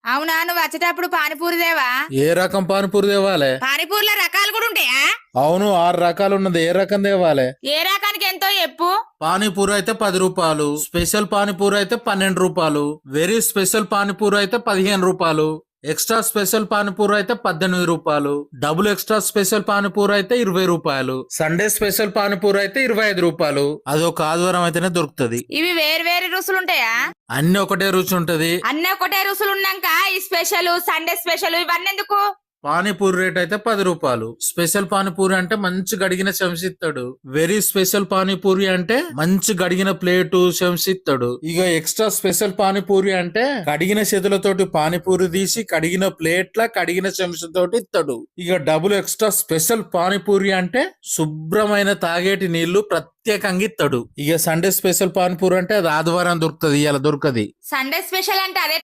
అవునా, నువ్వు వచ్చేటప్పుడు పానీపూరి దేవా? ఏ రకం పానీపూరి తేవాలే? పానీపూరిలో రకాలు కూడా ఉంటాయా? అవును, 6 రకాలు ఉన్నది. ఏ రకం తేవాలే? ఏ రకానికి ఎంతో చెప్పు. పానీపూరి అయితే 10 రూపాయలు, స్పెషల్ పానీపూరి అయితే 12 రూపాయలు, వెరీ స్పెషల్ పానీపూరి అయితే 15 రూపాయలు, ఎక్స్ట్రా స్పెషల్ పానీపూరి అయితే 18 రూపాయలు, డబుల్ ఎక్స్ట్రా స్పెషల్ పానీపూరి అయితే 20 రూపాయలు, సండే స్పెషల్ పానీపూరి అయితే 25 రూపాయలు. అదొక ఆదివారం అయితేనే దొరుకుతది. ఇవి వేరు వేరు రుసులు ఉంటాయా? అన్ని ఒకటే రుచి ఉంటది. అన్నీ ఒకటే రుసులు ఉన్నాక ఈ స్పెషల్ సండే స్పెషల్ ఇవన్నీ ఎందుకు? పానీపూరి రేట్ అయితే 10 రూపాయలు. స్పెషల్ పానీపూరి అంటే మంచి గడిగిన చెంచిస్తాడు. వెరీ స్పెషల్ పానీపూరి అంటే మంచి గడిగిన ప్లేటు చెంచిస్తాడు. ఇక ఎక్స్ట్రా స్పెషల్ పానీపూరి అంటే కడిగిన చేతులతోటి పానీపూరి తీసి కడిగిన ప్లేట్ల కడిగిన చెంచతోటి ఇస్తాడు. ఇక డబుల్ ఎక్స్ట్రా స్పెషల్ పానీపూరి అంటే శుభ్రమైన తాగేటి నీళ్లు ప్రత్యేకంగా ఇస్తాడు. ఇక సండే స్పెషల్ పానీపూరి అంటే అది ఆదివారం దొరుకుతుంది, ఇలా దొరకది. సండే స్పెషల్ అంటే అదే